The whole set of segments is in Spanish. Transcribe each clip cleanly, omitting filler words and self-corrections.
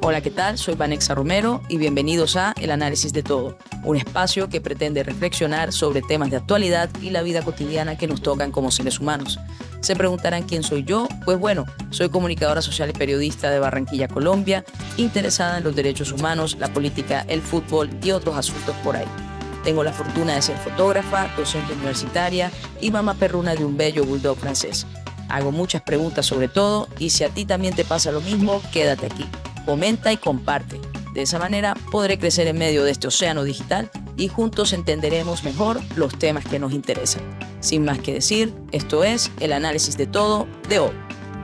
Hola, ¿qué tal? Soy Vanexa Romero y bienvenidos a El Análisis de Todo, un espacio que pretende reflexionar sobre temas de actualidad y la vida cotidiana que nos tocan como seres humanos. Se preguntarán quién soy yo. Pues bueno, soy comunicadora social y periodista de Barranquilla, Colombia, interesada en los derechos humanos, la política, el fútbol y otros asuntos por ahí. Tengo la fortuna de ser fotógrafa, docente universitaria y mamá perruna de un bello bulldog francés. Hago muchas preguntas sobre todo y si a ti también te pasa lo mismo, quédate aquí. Comenta y comparte. De esa manera podré crecer en medio de este océano digital y juntos entenderemos mejor los temas que nos interesan. Sin más que decir, esto es el análisis de todo de hoy.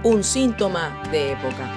Un síntoma de época.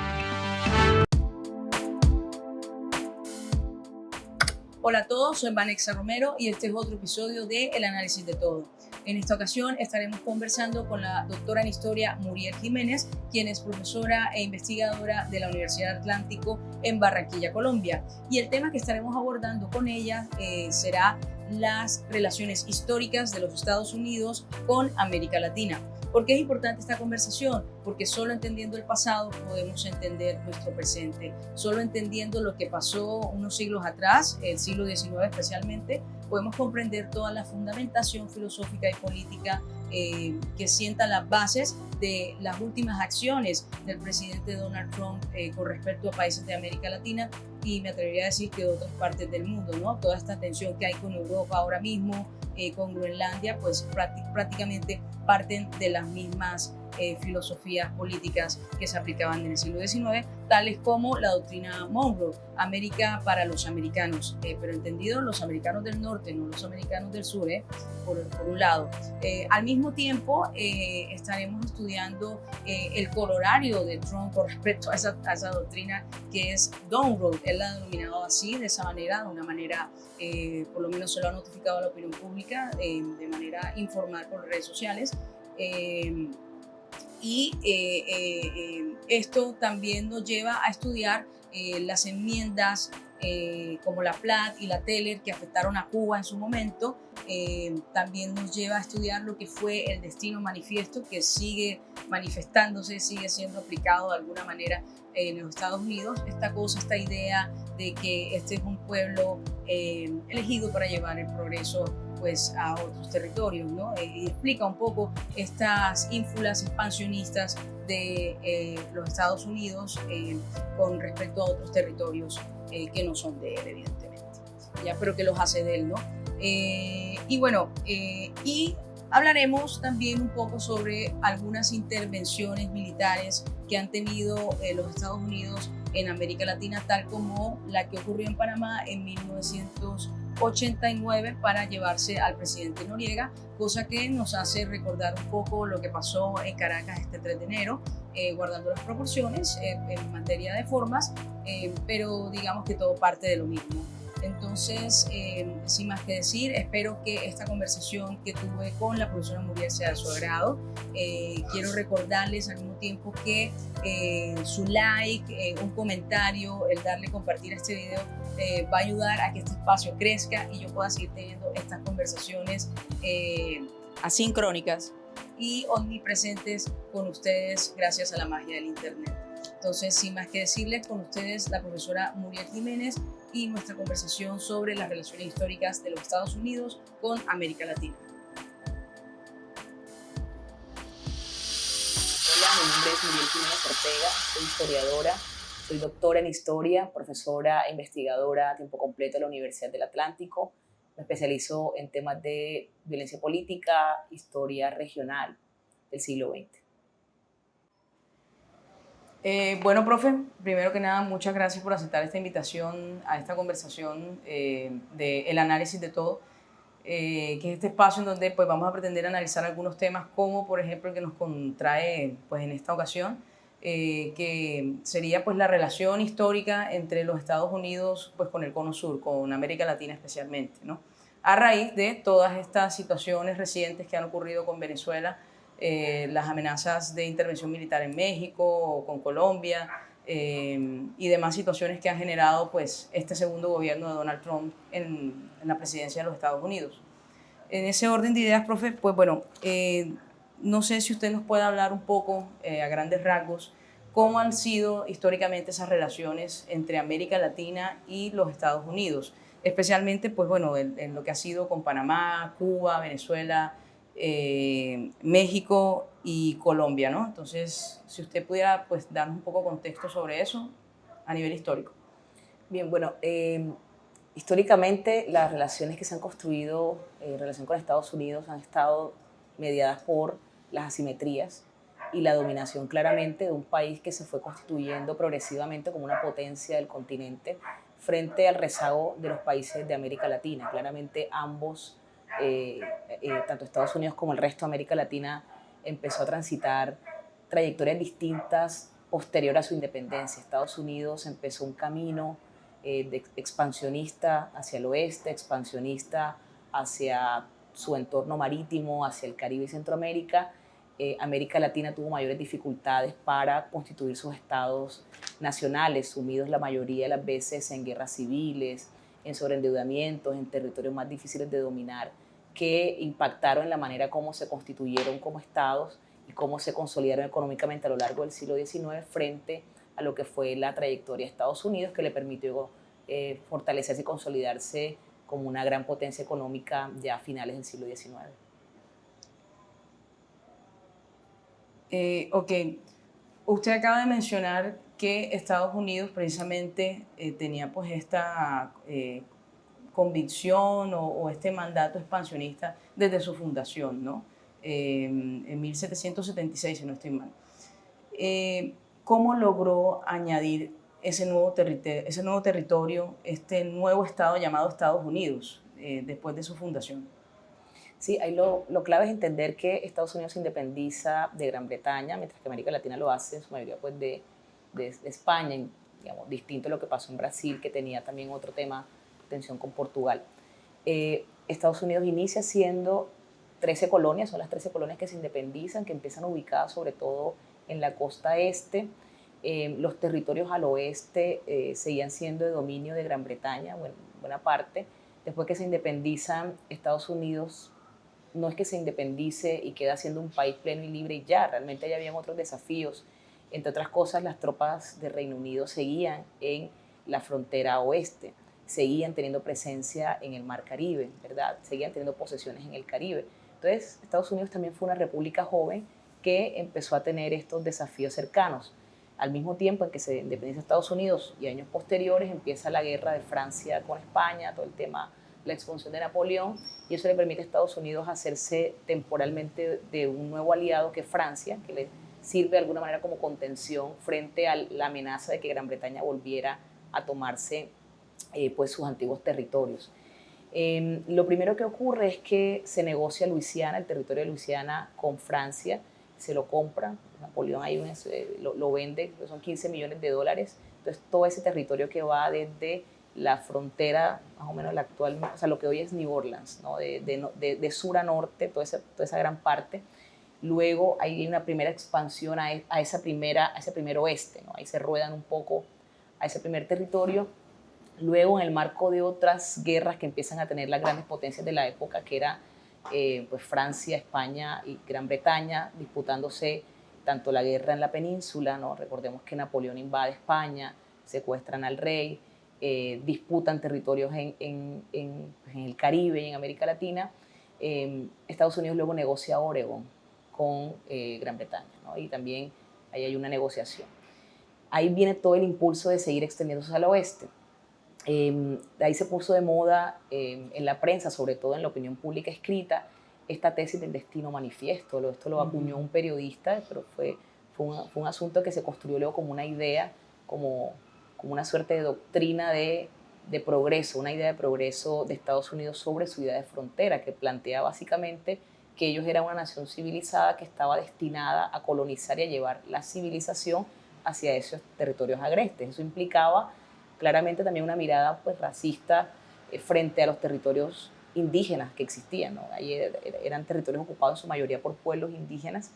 Hola a todos, soy Vanexa Romero y este es otro episodio de El Análisis de Todo. En esta ocasión estaremos conversando con la doctora en Historia Muriel Jiménez, quien es profesora e investigadora de la Universidad Atlántico en Barranquilla, Colombia. Y el tema que estaremos abordando con ella será las relaciones históricas de los Estados Unidos con América Latina. ¿Por qué es importante esta conversación? Porque solo entendiendo el pasado podemos entender nuestro presente. Solo entendiendo lo que pasó unos siglos atrás, el siglo XIX especialmente, podemos comprender toda la fundamentación filosófica y política que sientan las bases de las últimas acciones del presidente Donald Trump con respecto a países de América Latina y me atrevería a decir que de otras partes del mundo, ¿no? Toda esta tensión que hay con Europa ahora mismo, con Groenlandia, pues prácticamente parten de las mismas filosofías políticas que se aplicaban en el siglo XIX, tales como la doctrina Monroe, América para los americanos, pero entendido los americanos del norte, no los americanos del sur, por un lado. Al mismo tiempo, estaremos estudiando el corolario de Trump con respecto a esa doctrina que es Don't Road. Él la ha denominado así, de esa manera, de una manera, por lo menos se lo ha notificado a la opinión pública, de manera informal por redes sociales. Esto también nos lleva a estudiar las enmiendas como la Platt y la Teller que afectaron a Cuba en su momento. También nos lleva a estudiar lo que fue el Destino Manifiesto, que sigue manifestándose, sigue siendo aplicado de alguna manera en los Estados Unidos. Esta idea de que este es un pueblo elegido para llevar el progreso pues a otros territorios, ¿no? Y explica un poco estas ínfulas expansionistas de los Estados Unidos con respecto a otros territorios que no son de él, evidentemente, ya, pero que los hace de él, ¿no? Y hablaremos también un poco sobre algunas intervenciones militares que han tenido los Estados Unidos en América Latina, tal como la que ocurrió en Panamá en 1989 para llevarse al presidente Noriega, cosa que nos hace recordar un poco lo que pasó en Caracas este 3 de enero, guardando las proporciones en materia de formas, pero digamos que todo parte de lo mismo. Entonces, sin más que decir, espero que esta conversación que tuve con la profesora Muriel sea de su agrado. Quiero recordarles al mismo tiempo que su like, un comentario, el darle compartir a este video va a ayudar a que este espacio crezca y yo pueda seguir teniendo estas conversaciones asincrónicas y omnipresentes con ustedes gracias a la magia del internet. Entonces, sin más que decirles, con ustedes la profesora Muriel Jiménez y nuestra conversación sobre las relaciones históricas de los Estados Unidos con América Latina. Hola, mi nombre es Muriel Jiménez Ortega, soy historiadora, soy doctora en historia, profesora e investigadora a tiempo completo de la Universidad del Atlántico. Me especializo en temas de violencia política, historia regional del siglo XX. Bueno, profe, primero que nada, muchas gracias por aceptar esta invitación a esta conversación de El Análisis de Todo, que es este espacio en donde pues, vamos a pretender analizar algunos temas como, por ejemplo, el que nos contrae pues, en esta ocasión, que sería pues, la relación histórica entre los Estados Unidos pues, con el Cono Sur, con América Latina especialmente, ¿no? A raíz de todas estas situaciones recientes que han ocurrido con Venezuela, las amenazas de intervención militar en México o con Colombia y demás situaciones que han generado pues, este segundo gobierno de Donald Trump en la presidencia de los Estados Unidos. En ese orden de ideas, profe, pues bueno, no sé si usted nos puede hablar un poco a grandes rasgos cómo han sido históricamente esas relaciones entre América Latina y los Estados Unidos, especialmente pues, bueno, en lo que ha sido con Panamá, Cuba, Venezuela, México y Colombia, ¿no? Entonces, si usted pudiera pues, darnos un poco de contexto sobre eso a nivel histórico. Bien, bueno, históricamente las relaciones que se han construido en relación con Estados Unidos han estado mediadas por las asimetrías y la dominación claramente de un país que se fue constituyendo progresivamente como una potencia del continente frente al rezago de los países de América Latina. Claramente ambos, tanto Estados Unidos como el resto de América Latina, empezó a transitar trayectorias distintas posterior a su independencia. Estados Unidos empezó un camino expansionista hacia el oeste, expansionista hacia su entorno marítimo, hacia el Caribe y Centroamérica. América Latina tuvo mayores dificultades para constituir sus estados nacionales, sumidos la mayoría de las veces en guerras civiles, en sobreendeudamientos, en territorios más difíciles de dominar, que impactaron en la manera como se constituyeron como estados y cómo se consolidaron económicamente a lo largo del siglo XIX frente a lo que fue la trayectoria de Estados Unidos, que le permitió fortalecerse y consolidarse como una gran potencia económica ya a finales del siglo XIX. Ok, usted acaba de mencionar que Estados Unidos precisamente tenía pues esta convicción o este mandato expansionista desde su fundación, ¿no? En 1776, si no estoy mal. ¿Cómo logró añadir ese nuevo territorio, este nuevo estado llamado Estados Unidos, después de su fundación? Sí, ahí lo clave es entender que Estados Unidos se independiza de Gran Bretaña, mientras que América Latina lo hace en su mayoría pues, de España, digamos, distinto a lo que pasó en Brasil, que tenía también otro tema, tensión con Portugal. Estados Unidos inicia siendo 13 colonias, son las 13 colonias que se independizan, que empiezan ubicadas sobre todo en la costa este. Los territorios al oeste seguían siendo de dominio de Gran Bretaña, buena parte. Después que se independizan, Estados Unidos no es que se independice y queda siendo un país pleno y libre y ya, realmente ya habían otros desafíos. Entre otras cosas, las tropas del Reino Unido seguían en la frontera oeste, seguían teniendo presencia en el Mar Caribe, ¿verdad? Seguían teniendo posesiones en el Caribe. Entonces, Estados Unidos también fue una república joven que empezó a tener estos desafíos cercanos. Al mismo tiempo en que se independiza Estados Unidos y años posteriores empieza la guerra de Francia con España, todo el tema, la expulsión de Napoleón, y eso le permite a Estados Unidos hacerse temporalmente de un nuevo aliado que es Francia, que le sirve de alguna manera como contención frente a la amenaza de que Gran Bretaña volviera a tomarse pues sus antiguos territorios. Lo primero que ocurre es que se negocia Luisiana, el territorio de Luisiana con Francia, se lo compra, Napoleón ahí lo vende, son 15 millones de dólares, entonces todo ese territorio que va desde la frontera, más o menos la actual, o sea, lo que hoy es New Orleans, ¿no? de sur a norte, toda esa gran parte. Luego hay una primera expansión a ese primer oeste, ¿no? Ahí se ruedan un poco a ese primer territorio. Luego, en el marco de otras guerras que empiezan a tener las grandes potencias de la época, que era pues Francia, España y Gran Bretaña, disputándose tanto la guerra en la península, ¿no? Recordemos que Napoleón invade España, secuestran al rey, disputan territorios en el Caribe y en América Latina. Estados Unidos luego negocia Oregón con Gran Bretaña, ¿no? Y también ahí hay una negociación. Ahí viene todo el impulso de seguir extendiéndose al oeste. Ahí se puso de moda en la prensa, sobre todo en la opinión pública escrita, esta tesis del destino manifiesto. Esto lo acuñó un periodista, pero fue un asunto que se construyó luego como una idea, como una suerte de doctrina de progreso, una idea de progreso de Estados Unidos sobre su idea de frontera, que plantea básicamente que ellos eran una nación civilizada que estaba destinada a colonizar y a llevar la civilización hacia esos territorios agrestes. Eso implicaba claramente también una mirada pues, racista frente a los territorios indígenas que existían, ¿no? Ahí eran territorios ocupados en su mayoría por pueblos indígenas,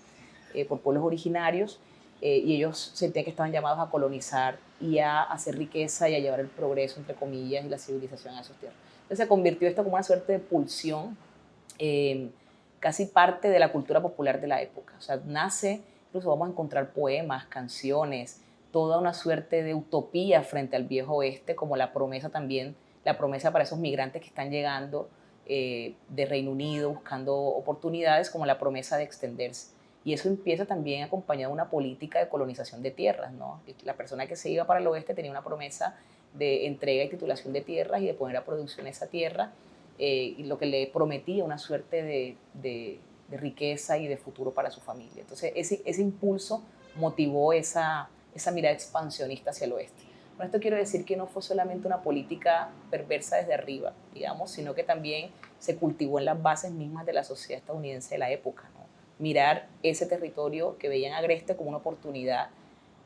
por pueblos originarios, y ellos sentían que estaban llamados a colonizar y a hacer riqueza y a llevar el progreso, entre comillas, y la civilización a esos tierras. Entonces se convirtió esto como una suerte de pulsión, casi parte de la cultura popular de la época. O sea, nace incluso vamos a encontrar poemas, canciones, toda una suerte de utopía frente al viejo oeste, como la promesa también, la promesa para esos migrantes que están llegando de Reino Unido buscando oportunidades, como la promesa de extenderse. Y eso empieza también acompañado de una política de colonización de tierras, ¿no? La persona que se iba para el oeste tenía una promesa de entrega y titulación de tierras y de poner a producción esa tierra, y lo que le prometía una suerte de riqueza y de futuro para su familia. Entonces, ese impulso motivó esa mirada expansionista hacia el oeste. Con esto quiero decir que no fue solamente una política perversa desde arriba, digamos, sino que también se cultivó en las bases mismas de la sociedad estadounidense de la época, ¿no? Mirar ese territorio que veían agreste como una oportunidad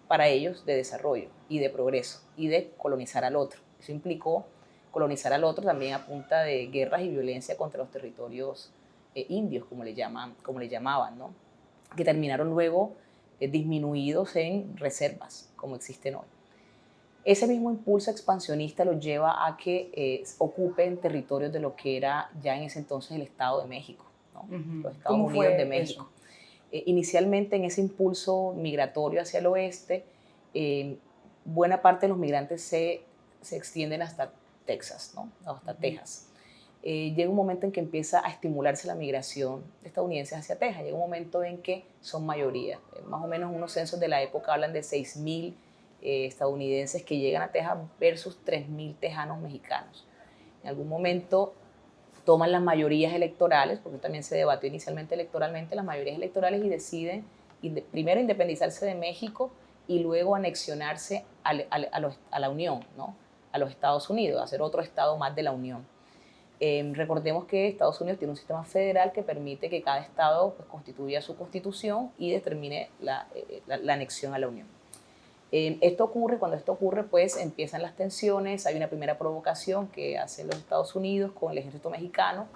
para ellos de desarrollo y de progreso y de colonizar al otro. Eso implicó colonizar al otro también a punta de guerras y violencia contra los territorios indios, como le llamaban, ¿no? Que terminaron luego disminuidos en reservas, como existen hoy. Ese mismo impulso expansionista los lleva a que ocupen territorios de lo que era ya en ese entonces el Estado de México, ¿no? Los Estados Unidos de México. Inicialmente en ese impulso migratorio hacia el oeste, buena parte de los migrantes se extienden hasta Texas, ¿no? Hasta Texas. Llega un momento en que empieza a estimularse la migración de estadounidenses hacia Texas. Llega un momento en que son mayoría. Más o menos unos censos de la época hablan de 6.000 estadounidenses que llegan a Texas versus 3.000 tejanos mexicanos. En algún momento toman las mayorías electorales, porque también se debatió inicialmente electoralmente, las mayorías electorales, y deciden primero independizarse de México y luego anexionarse a la Unión, ¿no? A los Estados Unidos, hacer otro estado más de la Unión. Recordemos que Estados Unidos tiene un sistema federal que permite que cada estado pues, constituya su constitución y determine la anexión a la Unión. Cuando esto ocurre, pues empiezan las tensiones, hay una primera provocación que hacen los Estados Unidos con el ejército mexicano,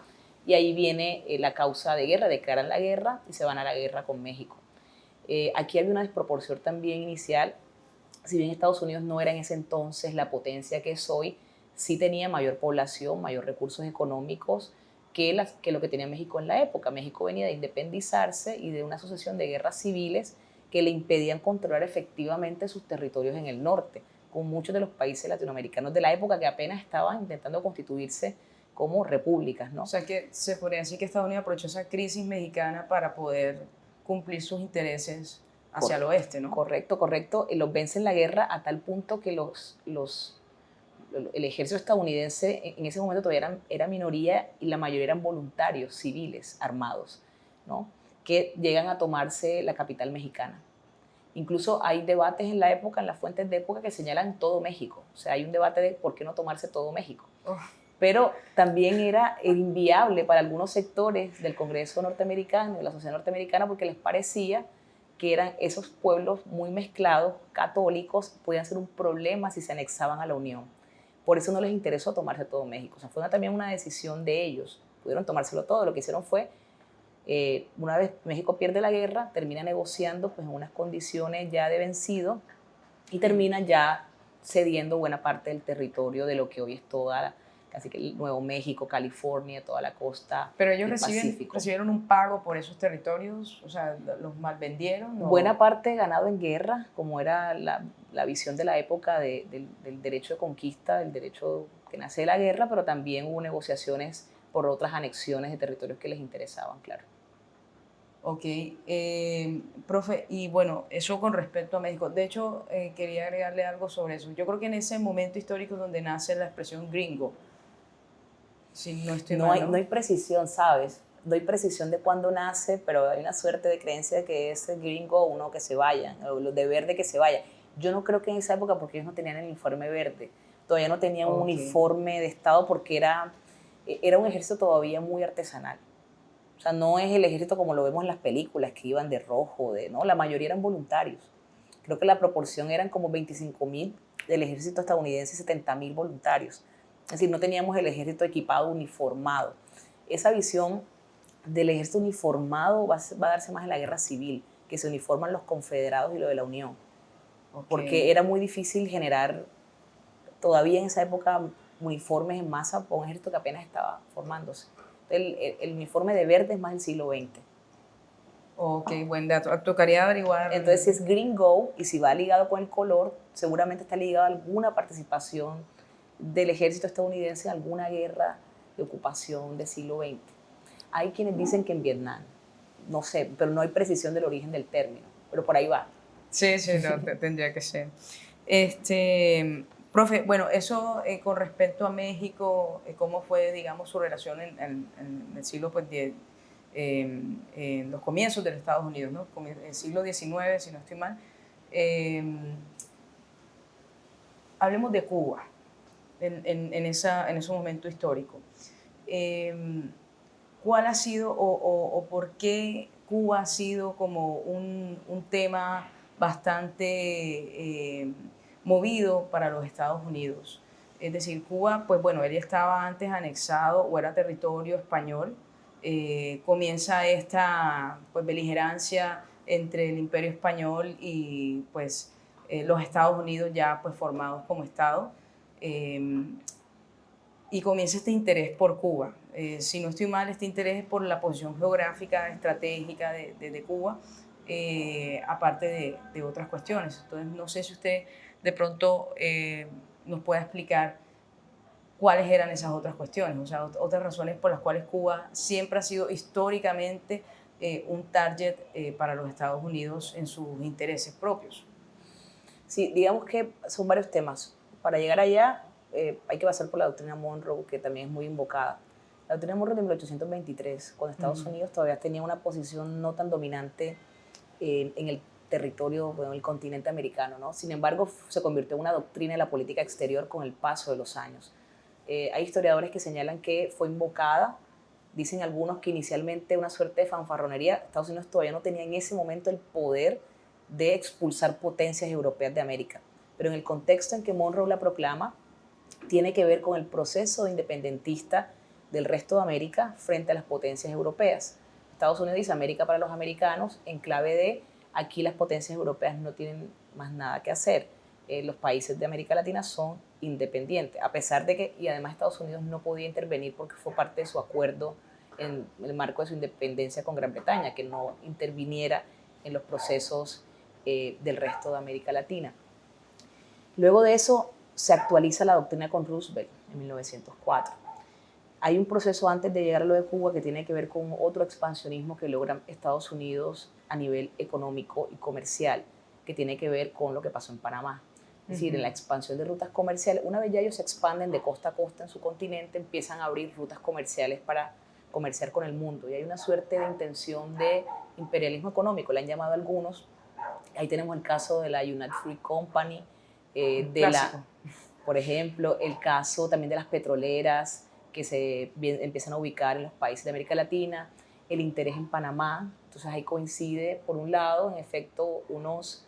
y ahí viene la causa de guerra, declaran la guerra y se van a la guerra con México. Aquí había una desproporción también inicial. Si bien Estados Unidos no era en ese entonces la potencia que es hoy, sí tenía mayor población, mayor recursos económicos que lo que tenía México en la época. México venía de independizarse y de una sucesión de guerras civiles que le impedían controlar efectivamente sus territorios en el norte, con muchos de los países latinoamericanos de la época que apenas estaban intentando constituirse como repúblicas, ¿no? O sea que se podría decir que Estados Unidos aprovechó esa crisis mexicana para poder cumplir sus intereses hacia el oeste, ¿no? Correcto, correcto. Y los vence en la guerra a tal punto que el ejército estadounidense en ese momento todavía era minoría y la mayoría eran voluntarios civiles armados, ¿no? Que llegan a tomarse la capital mexicana. Incluso hay debates en la época, en las fuentes de época, que señalan todo México. O sea, hay un debate de por qué no tomarse todo México. Pero también era inviable para algunos sectores del Congreso norteamericano, de la sociedad norteamericana, porque les parecía que eran esos pueblos muy mezclados, católicos, podían ser un problema si se anexaban a la Unión. Por eso no les interesó tomarse todo México. O sea, fue también una decisión de ellos. Pudieron tomárselo todo. Lo que hicieron fue, una vez México pierde la guerra, termina negociando pues, en unas condiciones ya de vencido y termina ya cediendo buena parte del territorio de lo que hoy es toda casi que el Nuevo México, California, toda la costa. Pero ellos recibieron un pago por esos territorios, o sea, los malvendieron. Buena parte ganado en guerra, como era la visión de la época del derecho de conquista, del derecho que nace de la guerra, pero también hubo negociaciones por otras anexiones de territorios que les interesaban, claro. Ok, profe, y bueno, eso con respecto a México. De hecho, quería agregarle algo sobre eso. Yo creo que en ese momento histórico donde nace la expresión gringo, si no estoy mal, no hay precisión, ¿sabes? No hay precisión de cuándo nace, pero hay una suerte de creencia de que es gringo uno que se vaya, o los de verde que se vaya. Yo no creo que en esa época, porque ellos no tenían el uniforme verde, todavía no tenían un uniforme de Estado, porque era un ejército todavía muy artesanal. O sea, no es el ejército como lo vemos en las películas, que iban de rojo, ¿no? La mayoría eran voluntarios. Creo que la proporción eran como 25.000 del ejército estadounidense y 70.000 voluntarios. Es decir, no teníamos el ejército equipado, uniformado. Esa visión del ejército uniformado va a darse más en la guerra civil, que se uniforman los confederados y lo de la Unión. Porque era muy difícil generar, todavía en esa época, uniformes en masa para un ejército que apenas estaba formándose. El uniforme de verde es más del siglo XX. Ok, buen dato. Tocaría averiguar. Entonces, si es green go y si va ligado con el color, seguramente está ligado a alguna participación del ejército estadounidense en alguna guerra de ocupación del siglo XX. Hay quienes dicen que en Vietnam, no sé, pero no hay precisión del origen del término, pero por ahí va. Sí, sí, no, tendría que ser. Profe, bueno, eso con respecto a México, ¿cómo fue, digamos, su relación en el siglo, pues, en los comienzos de los Estados Unidos, ¿no? El siglo XIX, si no estoy mal. Eh, Hablemos de Cuba en ese momento histórico. Eh, ¿Cuál ha sido o por qué Cuba ha sido como un tema bastante movido para los Estados Unidos? Es decir, Cuba, pues bueno, él estaba antes anexado o era territorio español. Comienza esta pues, beligerancia entre el Imperio Español y pues los Estados Unidos ya pues formados como Estado. Eh, y comienza este interés por Cuba. Si no estoy mal, este interés es por la posición geográfica, estratégica de Cuba, aparte de otras cuestiones. Entonces, no sé si usted de pronto nos puede explicar cuáles eran esas otras cuestiones, o sea, otras razones por las cuales Cuba siempre ha sido históricamente un target para los Estados Unidos en sus intereses propios. Sí, digamos que son varios temas. Para llegar allá hay que pasar por la doctrina Monroe, que también es muy invocada. La doctrina Monroe de 1823, cuando Estados Unidos todavía tenía una posición no tan dominante en el territorio, bueno, en el continente americano, ¿no? Sin embargo, se convirtió en una doctrina de la política exterior con el paso de los años. Hay historiadores que señalan que fue invocada, dicen algunos que inicialmente una suerte de fanfarronería. Estados Unidos todavía no tenía en ese momento el poder de expulsar potencias europeas de América, pero en el contexto en que Monroe la proclama, tiene que ver con el proceso independentista del resto de América frente a las potencias europeas. Estados Unidos dice América para los americanos en clave de aquí las potencias europeas no tienen más nada que hacer. Los países de América Latina son independientes, a pesar de que, y además Estados Unidos no podía intervenir porque fue parte de su acuerdo en el marco de su independencia con Gran Bretaña, que no interviniera en los procesos del resto de América Latina. Luego de eso se actualiza la doctrina con Roosevelt en 1904. Hay un proceso antes de llegar a lo de Cuba que tiene que ver con otro expansionismo que logra Estados Unidos a nivel económico y comercial, que tiene que ver con lo que pasó en Panamá. Es decir, en la expansión de rutas comerciales, una vez ya ellos se expanden de costa a costa en su continente, empiezan a abrir rutas comerciales para comerciar con el mundo. Y hay una suerte de intención de imperialismo económico, le han llamado algunos. Ahí tenemos el caso de la United Fruit Company, por ejemplo, el caso también de las petroleras que se empiezan a ubicar en los países de América Latina, el interés en Panamá. Entonces ahí coincide, por un lado, en efecto, unos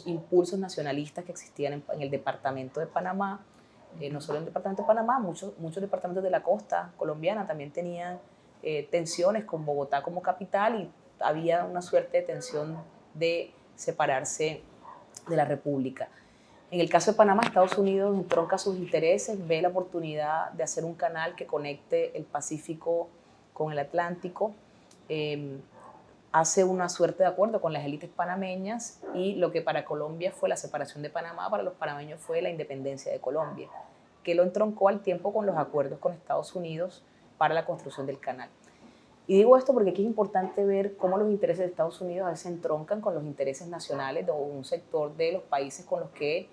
impulsos nacionalistas que existían en el departamento de Panamá, no solo en el departamento de Panamá, muchos departamentos de la costa colombiana también tenían tensiones con Bogotá como capital y había una suerte de tensión de separarse de la República. En el caso de Panamá, Estados Unidos entronca sus intereses, ve la oportunidad de hacer un canal que conecte el Pacífico con el Atlántico, hace una suerte de acuerdo con las élites panameñas y lo que para Colombia fue la separación de Panamá, para los panameños fue la independencia de Colombia, que lo entroncó al tiempo con los acuerdos con Estados Unidos para la construcción del canal. Y digo esto porque aquí es importante ver cómo los intereses de Estados Unidos a veces entroncan con los intereses nacionales de un sector de los países con los que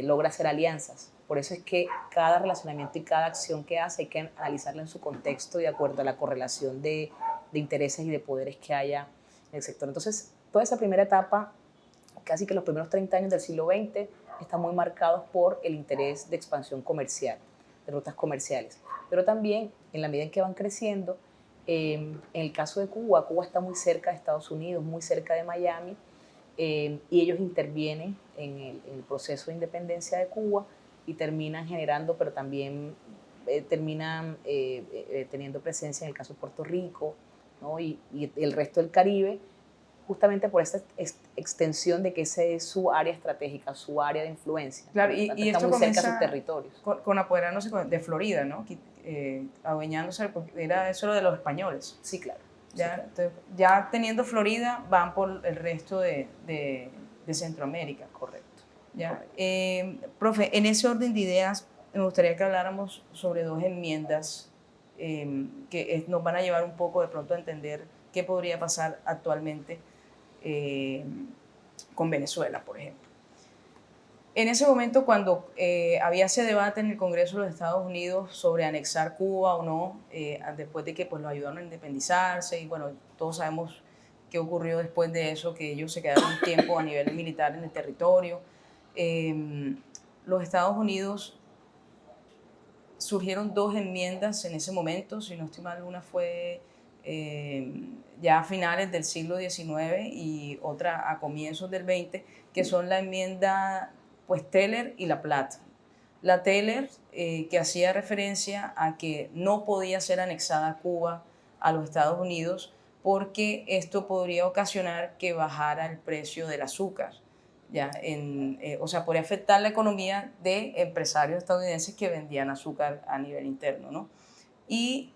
logra hacer alianzas. Por eso es que cada relacionamiento y cada acción que hace hay que analizarla en su contexto y de acuerdo a la correlación de intereses y de poderes que haya en el sector. Entonces, toda esa primera etapa, casi que los primeros 30 años del siglo XX, están muy marcados por el interés de expansión comercial, de rutas comerciales. Pero también, en la medida en que van creciendo, en el caso de Cuba, Cuba está muy cerca de Estados Unidos, muy cerca de Miami, y ellos intervienen en el proceso de independencia de Cuba y terminan generando, pero también terminan teniendo presencia en el caso de Puerto Rico, ¿no? y el resto del Caribe, justamente por esta extensión de que esa es su área estratégica, su área de influencia. Claro, y está esto muy cerca de sus comienza territorios. Con apoderándose de Florida, ¿no? Adueñándose, porque era eso lo de los españoles. Sí, claro. ¿ya? Entonces, ya teniendo Florida, van por el resto de Centroamérica. Correcto. ¿Ya? Profe, en ese orden de ideas, me gustaría que habláramos sobre dos enmiendas nos van a llevar un poco de pronto a entender qué podría pasar actualmente con Venezuela, por ejemplo. En ese momento, cuando había ese debate en el Congreso de los Estados Unidos sobre anexar Cuba o no, después de que pues, lo ayudaron a independizarse, y bueno, todos sabemos qué ocurrió después de eso, que ellos se quedaron un tiempo a nivel militar en el territorio. Los Estados Unidos surgieron dos enmiendas en ese momento, si no estoy mal, una fue ya a finales del siglo XIX y otra a comienzos del XX, que son la enmienda pues Teller y la Platt. La Teller, que hacía referencia a que no podía ser anexada Cuba a los Estados Unidos porque esto podría ocasionar que bajara el precio del azúcar. Ya, o sea, podría afectar la economía de empresarios estadounidenses que vendían azúcar a nivel interno, ¿no? Y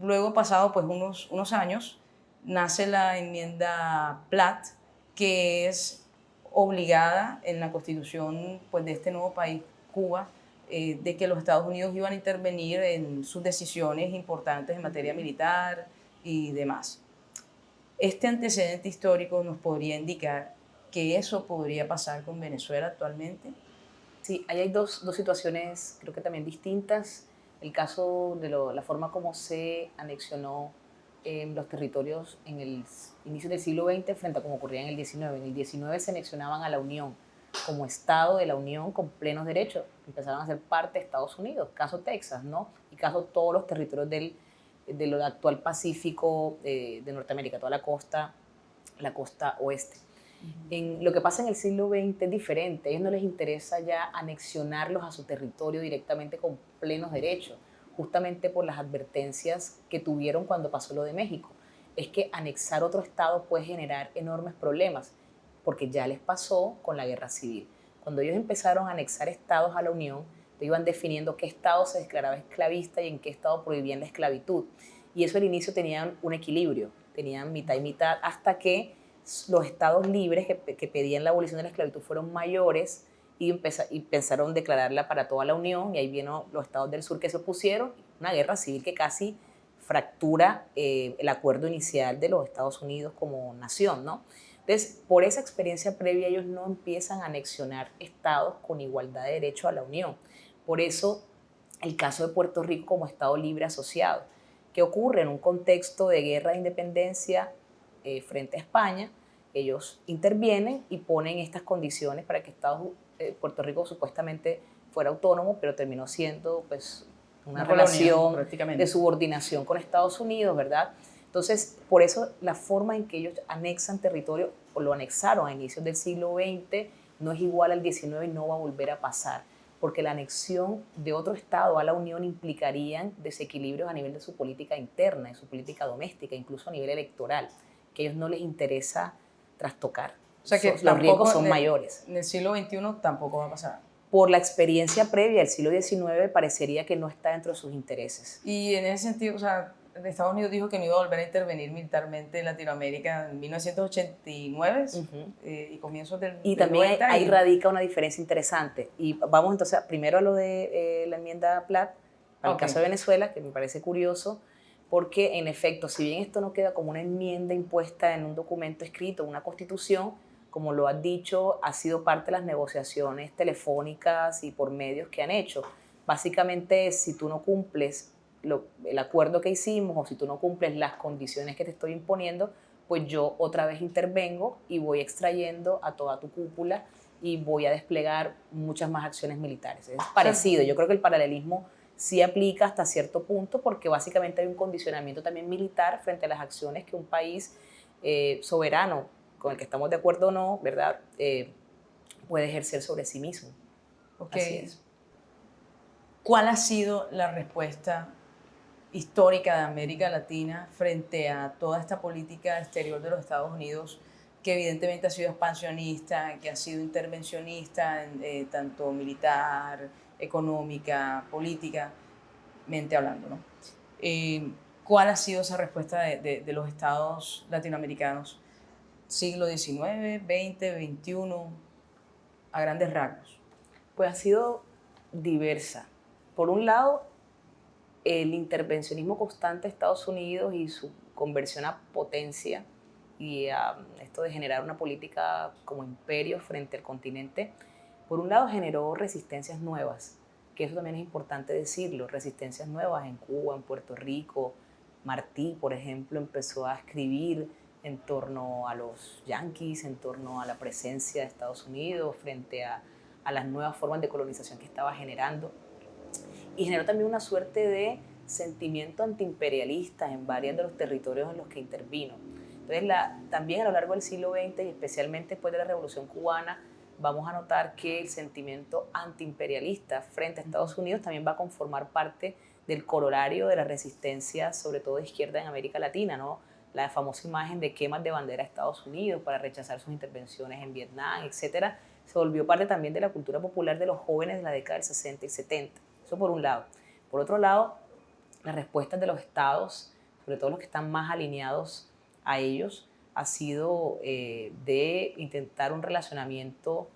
luego, pasado pues unos años, nace la enmienda Platt, que es obligada en la constitución pues, de este nuevo país, Cuba, de que los Estados Unidos iban a intervenir en sus decisiones importantes en materia militar y demás. Este antecedente histórico nos podría indicar que eso podría pasar con Venezuela actualmente. Sí, ahí hay dos situaciones creo que también distintas. El caso de la forma como se anexionó los territorios en el inicio del siglo XX frente a como ocurría en el XIX. En el XIX se anexionaban a la Unión como Estado de la Unión con plenos derechos. Empezaron a ser parte de Estados Unidos, caso Texas, ¿no? Y caso todos los territorios del actual Pacífico de Norteamérica, toda la costa oeste. Lo que pasa en el siglo XX es diferente. A ellos no les interesa ya anexionarlos a su territorio directamente con plenos derechos, justamente por las advertencias que tuvieron cuando pasó lo de México. Es que anexar otro estado puede generar enormes problemas, porque ya les pasó con la guerra civil. Cuando ellos empezaron a anexar estados a la Unión, iban definiendo qué estado se declaraba esclavista y en qué estado prohibían la esclavitud. Y eso al inicio tenían un equilibrio, tenían mitad y mitad, hasta que los estados libres que pedían la abolición de la esclavitud fueron mayores y pensaron declararla para toda la Unión, y ahí vino los estados del sur que se opusieron, una guerra civil que casi fractura el acuerdo inicial de los Estados Unidos como nación, ¿no? Entonces, por esa experiencia previa, ellos no empiezan a anexionar estados con igualdad de derecho a la Unión. Por eso, el caso de Puerto Rico como estado libre asociado, que ocurre en un contexto de guerra de independencia frente a España. Ellos intervienen y ponen estas condiciones para que Puerto Rico supuestamente fuera autónomo, pero terminó siendo pues, una relación de subordinación con Estados Unidos, ¿verdad? Entonces, por eso la forma en que ellos anexan territorio, o lo anexaron a inicios del siglo XX, no es igual al XIX y no va a volver a pasar, porque la anexión de otro Estado a la Unión implicarían desequilibrios a nivel de su política interna, de su política doméstica, incluso a nivel electoral, que a ellos no les interesa trastocar. O sea que los riesgos son mayores. En el siglo XXI tampoco va a pasar. Por la experiencia previa del siglo XIX, parecería que no está dentro de sus intereses. Y en ese sentido, o sea, Estados Unidos dijo que no iba a volver a intervenir militarmente en Latinoamérica en 1989 y comienzos del Y también ahí radica una diferencia interesante. Y vamos entonces primero a lo de la enmienda Platt, para el caso de Venezuela, que me parece curioso, porque en efecto, si bien esto no queda como una enmienda impuesta en un documento escrito, una constitución, como lo has dicho, ha sido parte de las negociaciones telefónicas y por medios que han hecho. Básicamente, si tú no cumples el acuerdo que hicimos, o si tú no cumples las condiciones que te estoy imponiendo, pues yo otra vez intervengo y voy extrayendo a toda tu cúpula y voy a desplegar muchas más acciones militares. Es parecido, yo creo que el paralelismo sí aplica hasta cierto punto, porque básicamente hay un condicionamiento también militar frente a las acciones que un país soberano, con el que estamos de acuerdo o no, ¿verdad?, puede ejercer sobre sí mismo. Okay. Así es. ¿Cuál ha sido la respuesta histórica de América Latina frente a toda esta política exterior de los Estados Unidos, que evidentemente ha sido expansionista, que ha sido intervencionista, tanto militar, económica, políticamente hablando, ¿no? ¿Cuál ha sido esa respuesta de los estados latinoamericanos? Siglo XIX, XX, XXI, a grandes rasgos. Pues ha sido diversa. Por un lado, el intervencionismo constante de Estados Unidos y su conversión a potencia y a esto de generar una política como imperio frente al continente, por un lado generó resistencias nuevas, que eso también es importante decirlo, resistencias nuevas en Cuba, en Puerto Rico. Martí, por ejemplo, empezó a escribir en torno a los yanquis, en torno a la presencia de Estados Unidos frente a las nuevas formas de colonización que estaba generando. Y generó también una suerte de sentimiento antiimperialista en varios de los territorios en los que intervino. Entonces, también a lo largo del siglo XX y especialmente después de la Revolución Cubana, vamos a notar que el sentimiento antiimperialista frente a Estados Unidos también va a conformar parte del corolario de la resistencia, sobre todo de izquierda en América Latina, ¿no? La famosa imagen de quemas de bandera a Estados Unidos para rechazar sus intervenciones en Vietnam, etcétera, se volvió parte también de la cultura popular de los jóvenes de la década del 60 y 70. Eso por un lado. Por otro lado, las respuestas de los estados, sobre todo los que están más alineados a ellos, ha sido de intentar un relacionamiento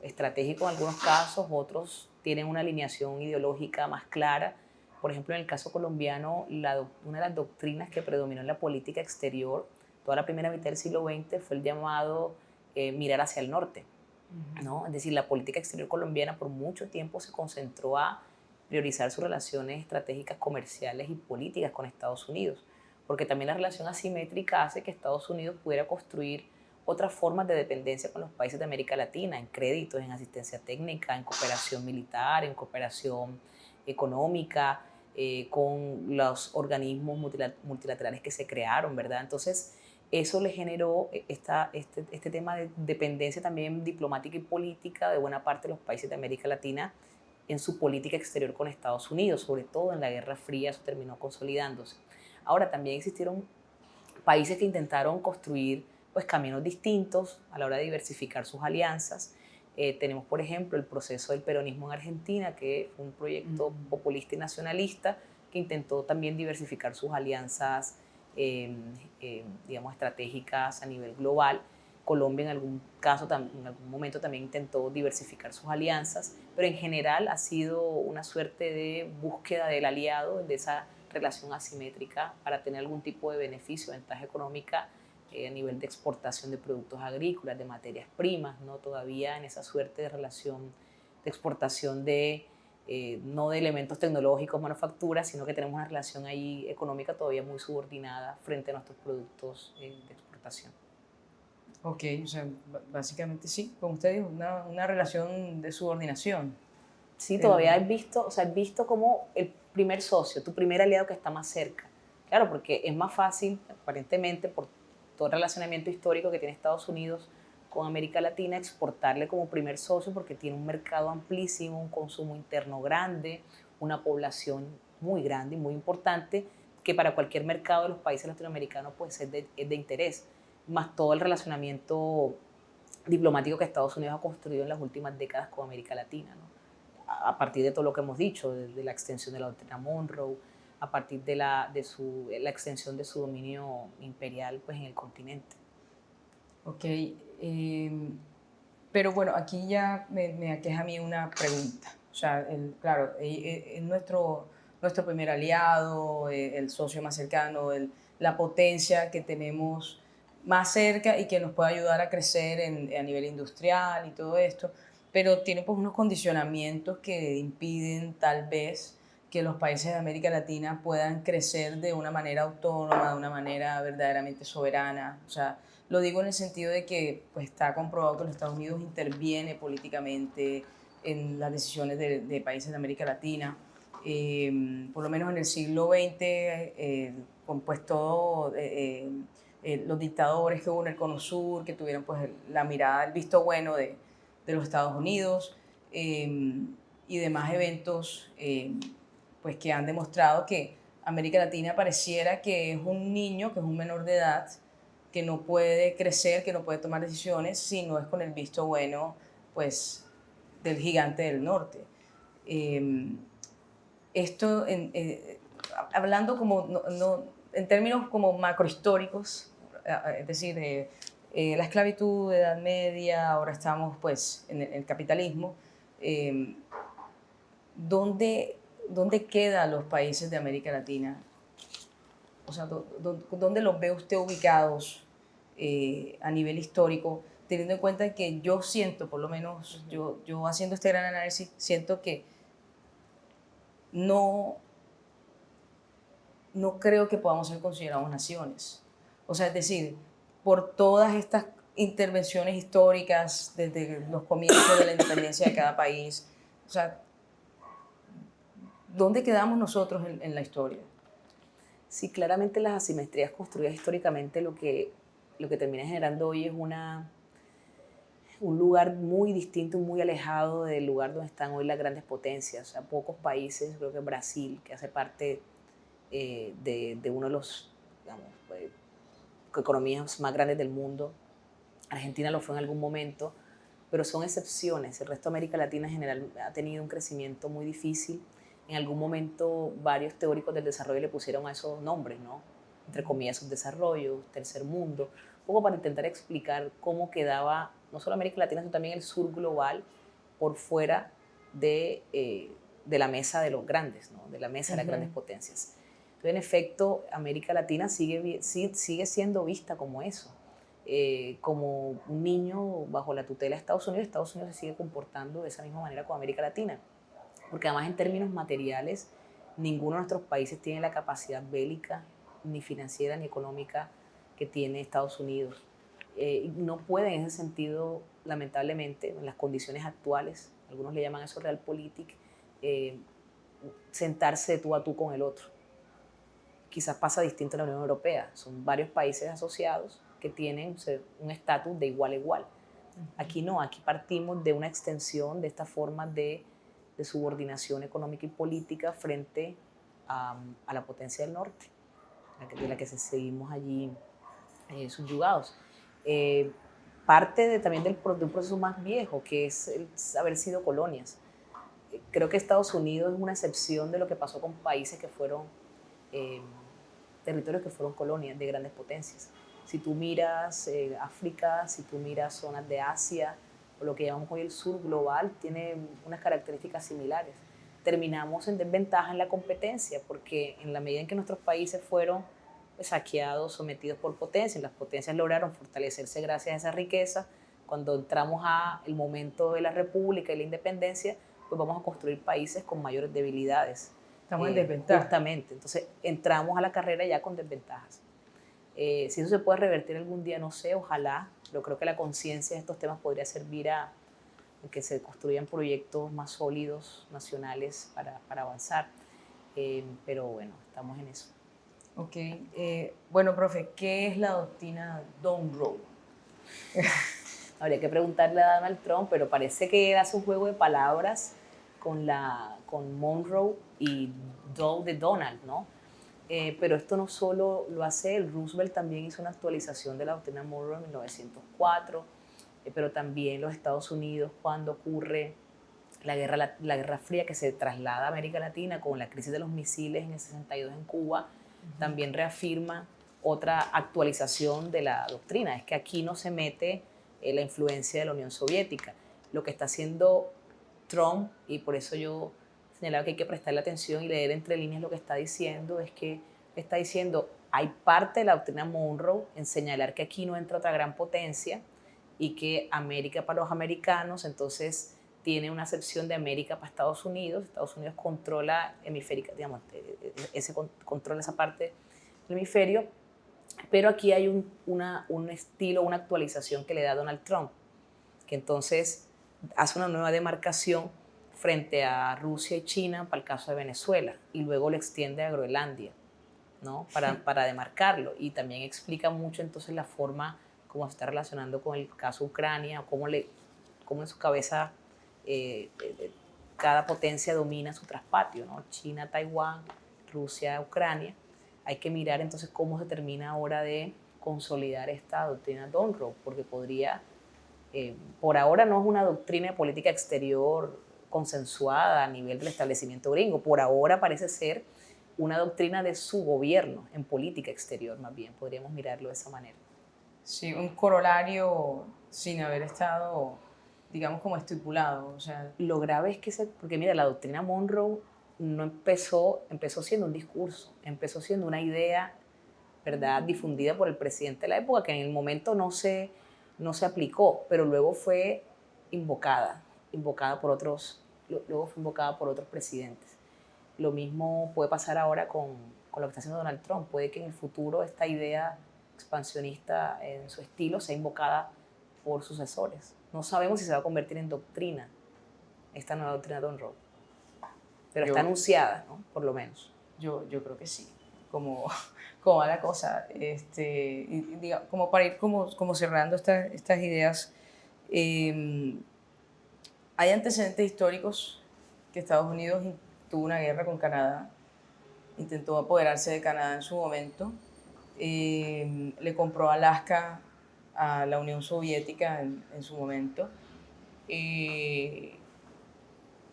estratégico en algunos casos, otros tienen una alineación ideológica más clara. Por ejemplo, en el caso colombiano, una de las doctrinas que predominó en la política exterior toda la primera mitad del siglo XX fue el llamado mirar hacia el norte, ¿no? Es decir, la política exterior colombiana por mucho tiempo se concentró a priorizar sus relaciones estratégicas comerciales y políticas con Estados Unidos, porque también la relación asimétrica hace que Estados Unidos pudiera construir otras formas de dependencia con los países de América Latina, en créditos, en asistencia técnica, en cooperación militar, en cooperación económica, con los organismos multilaterales que se crearon, ¿verdad? Entonces, eso le generó este tema de dependencia también diplomática y política de buena parte de los países de América Latina en su política exterior con Estados Unidos, sobre todo en la Guerra Fría, eso terminó consolidándose. Ahora, también existieron países que intentaron construir pues, caminos distintos a la hora de diversificar sus alianzas. Tenemos, por ejemplo, el proceso del peronismo en Argentina, que fue un proyecto populista y nacionalista que intentó también diversificar sus alianzas, digamos, estratégicas a nivel global. Colombia en algún caso, en algún momento también intentó diversificar sus alianzas, pero en general ha sido una suerte de búsqueda del aliado, de esa relación asimétrica para tener algún tipo de beneficio, ventaja económica a nivel de exportación de productos agrícolas, de materias primas, ¿no? Todavía en esa suerte de relación de exportación no de elementos tecnológicos, manufacturas, sino que tenemos una relación ahí económica todavía muy subordinada frente a nuestros productos de exportación. Ok, o sea, básicamente sí, como usted dijo, una relación de subordinación. Sí, todavía es visto como el primer socio, tu primer aliado que está más cerca. Claro, porque es más fácil, aparentemente, por todo el relacionamiento histórico que tiene Estados Unidos con América Latina, exportarle como primer socio porque tiene un mercado amplísimo, un consumo interno grande, una población muy grande y muy importante, que para cualquier mercado de los países latinoamericanos pues, es de interés, más todo el relacionamiento diplomático que Estados Unidos ha construido en las últimas décadas con América Latina, ¿no? A partir de todo lo que hemos dicho, de la extensión de la doctrina Monroe, a partir de la extensión de su dominio imperial pues, en el continente. Ok, pero bueno, aquí ya me aqueja a mí una pregunta. O sea, claro, es nuestro primer aliado, el socio más cercano, la potencia que tenemos más cerca y que nos puede ayudar a crecer a nivel industrial y todo esto, pero tiene pues unos condicionamientos que impiden tal vez que los países de América Latina puedan crecer de una manera autónoma, de una manera verdaderamente soberana. O sea, lo digo en el sentido de que pues, está comprobado que los Estados Unidos interviene políticamente en las decisiones de países de América Latina. Por lo menos en el siglo XX, pues todos los dictadores que hubo en el Cono Sur, que tuvieron pues, la mirada, el visto bueno de los Estados Unidos y demás eventos pues, que han demostrado que América Latina pareciera que es un niño, que es un menor de edad, que no puede crecer, que no puede tomar decisiones si no es con el visto bueno pues, del gigante del norte. Esto hablando como, en términos como macrohistóricos, es decir, la esclavitud, Edad Media, ahora estamos pues en el capitalismo, ¿dónde quedan los países de América Latina? O sea, ¿dónde los ve usted ubicados a nivel histórico? Teniendo en cuenta que yo siento, por lo menos yo haciendo este gran análisis, siento que no creo que podamos ser considerados naciones. O sea, es decir, por todas estas intervenciones históricas desde los comienzos de la independencia de cada país, o sea, ¿dónde quedamos nosotros en la historia? Sí, claramente las asimetrías construidas históricamente lo que termina generando hoy es un lugar muy distinto, muy alejado del lugar donde están hoy las grandes potencias. O sea, pocos países, creo que Brasil, que hace parte de uno de los, digamos, economías más grandes del mundo. Argentina lo fue en algún momento, pero son excepciones. El resto de América Latina en general ha tenido un crecimiento muy difícil. En algún momento varios teóricos del desarrollo le pusieron a esos nombres, ¿no? Entre comillas, subdesarrollo, tercer mundo, un poco para intentar explicar cómo quedaba no solo América Latina, sino también el sur global por fuera de la mesa de los grandes, ¿no? De la mesa de las grandes potencias. Entonces, en efecto, América Latina sigue siendo vista como eso, como un niño bajo la tutela de Estados Unidos. Estados Unidos se sigue comportando de esa misma manera con América Latina, porque además en términos materiales, ninguno de nuestros países tiene la capacidad bélica, ni financiera, ni económica que tiene Estados Unidos. No puede en ese sentido, lamentablemente, en las condiciones actuales, algunos le llaman eso realpolitik, sentarse de tú a tú con el otro. Quizás pasa distinto en la Unión Europea. Son varios países asociados que tienen un estatus de igual a igual. Aquí no, aquí partimos de una extensión de esta forma de subordinación económica y política frente a la potencia del norte, de la que seguimos allí subyugados. Parte también de un proceso más viejo, que es el haber sido colonias. Creo que Estados Unidos es una excepción de lo que pasó con países que fueron territorios que fueron colonias de grandes potencias. Si tú miras África, si tú miras zonas de Asia, o lo que llamamos hoy el sur global, tiene unas características similares. Terminamos en desventaja en la competencia, porque en la medida en que nuestros países fueron saqueados, sometidos por potencias, las potencias lograron fortalecerse gracias a esa riqueza. Cuando entramos al momento de la república y la independencia, pues vamos a construir países con mayores debilidades. Estamos en desventaja. Justamente, entonces entramos a la carrera ya con desventajas. Si eso se puede revertir algún día, no sé, ojalá, pero creo que la conciencia de estos temas podría servir a que se construyan proyectos más sólidos, nacionales, para avanzar. Pero bueno, estamos en eso. Ok. Bueno, profe, ¿qué es la doctrina Monroe? Habría que preguntarle a Donald Trump, pero parece que hace un juego de palabras con Monroe y Doe de Donald, ¿no? Pero esto no solo lo hace él, Roosevelt también hizo una actualización de la doctrina Monroe en 1904, pero también los Estados Unidos, cuando ocurre la Guerra Fría, que se traslada a América Latina con la crisis de los misiles en el 62 en Cuba, también reafirma otra actualización de la doctrina. Es que aquí no se mete la influencia de la Unión Soviética. Lo que está haciendo Trump, y por eso yo señalaba que hay que prestarle atención y leer entre líneas lo que está diciendo, es que está diciendo, hay parte de la doctrina Monroe en señalar que aquí no entra otra gran potencia y que América para los americanos, entonces tiene una acepción de América para Estados Unidos controla hemisférica, digamos, controla esa parte del hemisferio, pero aquí hay un estilo, una actualización que le da Donald Trump, que entonces hace una nueva demarcación frente a Rusia y China para el caso de Venezuela, y luego lo extiende a Groenlandia, ¿no? para demarcarlo, y también explica mucho entonces la forma como se está relacionando con el caso Ucrania, o cómo en su cabeza cada potencia domina su traspatio, ¿no? China, Taiwán, Rusia, Ucrania. Hay que mirar entonces cómo se termina ahora de consolidar esta doctrina Monroe, porque podría, por ahora no es una doctrina de política exterior consensuada a nivel del establecimiento gringo, por ahora parece ser una doctrina de su gobierno en política exterior, más bien, podríamos mirarlo de esa manera. Sí, un corolario sin haber estado, digamos, como estipulado. O sea, lo grave es que, porque mira, la doctrina Monroe no empezó siendo un discurso, empezó siendo una idea, ¿verdad?, difundida por el presidente de la época, que en el momento no se aplicó, pero luego fue invocada por otros, luego fue invocada por otros presidentes. Lo mismo puede pasar ahora con lo que está haciendo Donald Trump. Puede que en el futuro esta idea expansionista en su estilo sea invocada por sucesores. No sabemos si se va a convertir en doctrina, esta nueva doctrina de Monroe, pero está anunciada, ¿no? Por lo menos. Yo creo que sí, como va la cosa. Como para ir como cerrando estas ideas, hay antecedentes históricos que Estados Unidos tuvo una guerra con Canadá, intentó apoderarse de Canadá en su momento, le compró Alaska a la Unión Soviética en su momento, e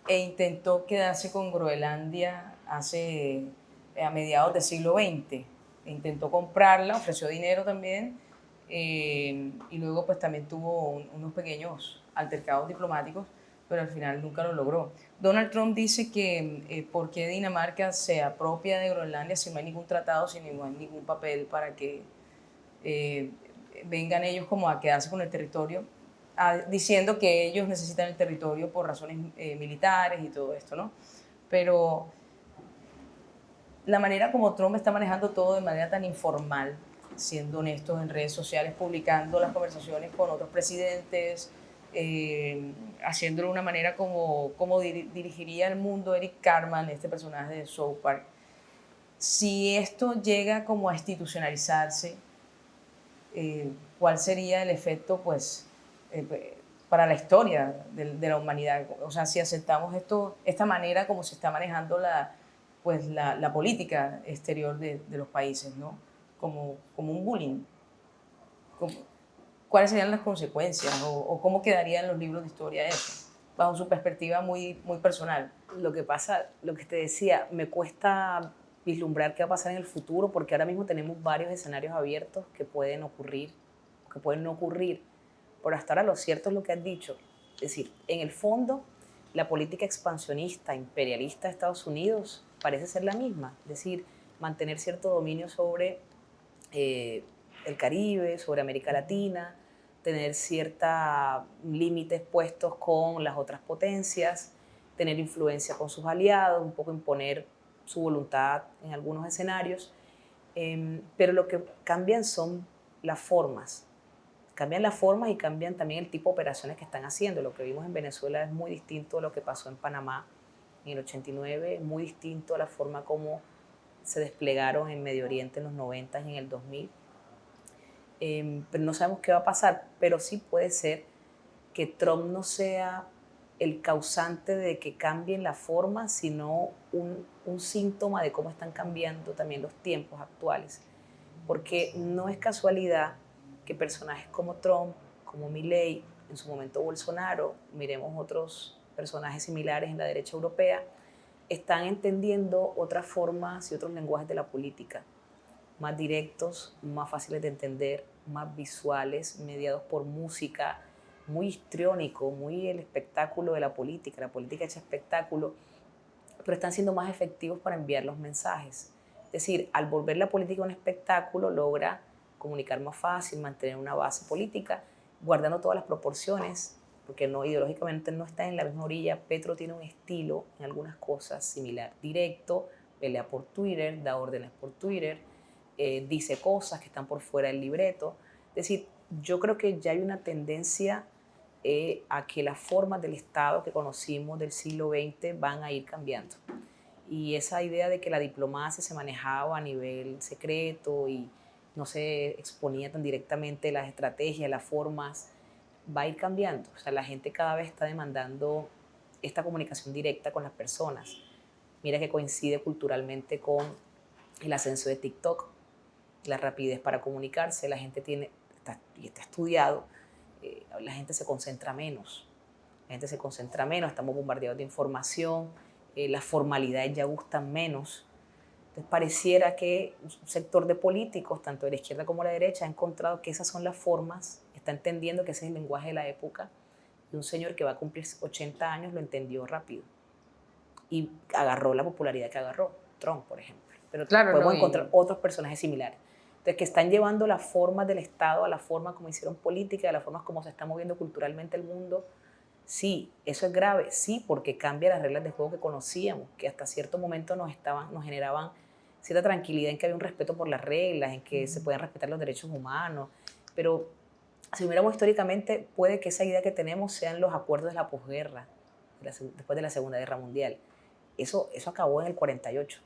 intentó quedarse con Groenlandia a mediados del siglo XX. Intentó comprarla, ofreció dinero también, y luego pues también tuvo unos pequeños altercados diplomáticos, pero al final nunca lo logró. Donald Trump dice que ¿por qué Dinamarca se apropia de Groenlandia si no hay ningún tratado, si no hay ningún papel para que eh, vengan ellos como a quedarse con el territorio? Diciendo que ellos necesitan el territorio por razones militares y todo esto, ¿no? Pero la manera como Trump está manejando todo de manera tan informal, siendo honestos en redes sociales, publicando las conversaciones con otros presidentes, haciéndolo de una manera como dirigiría el mundo Eric Cartman, este personaje de South Park. Si esto llega como a institucionalizarse, ¿cuál sería el efecto, pues, para la historia de la humanidad? O sea, si aceptamos esta manera como se está manejando la política exterior de los países, ¿no? Como un bullying. ¿Cuáles serían las consecuencias o cómo quedarían los libros de historia eso, bajo su perspectiva muy, muy personal? Lo que pasa, lo que te decía, me cuesta vislumbrar qué va a pasar en el futuro porque ahora mismo tenemos varios escenarios abiertos que pueden ocurrir, que pueden no ocurrir. Pero hasta ahora lo cierto es lo que has dicho. Es decir, en el fondo, la política expansionista, imperialista de Estados Unidos parece ser la misma. Es decir, mantener cierto dominio sobre el Caribe, sobre América Latina, tener ciertos límites puestos con las otras potencias, tener influencia con sus aliados, un poco imponer su voluntad en algunos escenarios, pero lo que cambian son las formas. Cambian las formas y cambian también el tipo de operaciones que están haciendo. Lo que vimos en Venezuela es muy distinto a lo que pasó en Panamá en el 89, muy distinto a la forma como se desplegaron en Medio Oriente en los 90 y en el 2000. Pero no sabemos qué va a pasar, pero sí puede ser que Trump no sea el causante de que cambien la forma, sino un síntoma de cómo están cambiando también los tiempos actuales. Porque no es casualidad que personajes como Trump, como Milei, en su momento Bolsonaro, miremos otros personajes similares en la derecha europea, están entendiendo otras formas y otros lenguajes de la política, más directos, más fáciles de entender, más visuales, mediados por música, muy histriónico, muy el espectáculo de la política hecha espectáculo, pero están siendo más efectivos para enviar los mensajes. Es decir, al volver la política un espectáculo, logra comunicar más fácil, mantener una base política, guardando todas las proporciones, porque no, ideológicamente no está en la misma orilla. Petro tiene un estilo en algunas cosas similar, directo, pelea por Twitter, da órdenes por Twitter, dice cosas que están por fuera del libreto. Es decir, yo creo que ya hay una tendencia a que las formas del Estado que conocimos del siglo XX van a ir cambiando. Y esa idea de que la diplomacia se manejaba a nivel secreto y no se exponía tan directamente las estrategias, las formas, va a ir cambiando. O sea, la gente cada vez está demandando esta comunicación directa con las personas. Mira que coincide culturalmente con el ascenso de TikTok, la rapidez para comunicarse, la gente está estudiado, la gente se concentra menos. Estamos bombardeados de información, las formalidades ya gustan menos. Entonces, pareciera que un sector de políticos, tanto de la izquierda como de la derecha, ha encontrado que esas son las formas, está entendiendo que ese es el lenguaje de la época, y un señor que va a cumplir 80 años lo entendió rápido y agarró la popularidad que agarró, Trump, por ejemplo. Pero Claro, no, podemos encontrar otros personajes similares. Entonces, que están llevando las formas del Estado a la forma como hicieron política, a las formas como se está moviendo culturalmente el mundo. Sí, eso es grave, sí, porque cambia las reglas de juego que conocíamos, que hasta cierto momento nos generaban cierta tranquilidad en que había un respeto por las reglas, en que se pueden respetar los derechos humanos, pero si miramos históricamente, puede que esa idea que tenemos sean los acuerdos de la posguerra, después de la Segunda Guerra Mundial. Eso acabó en el 48.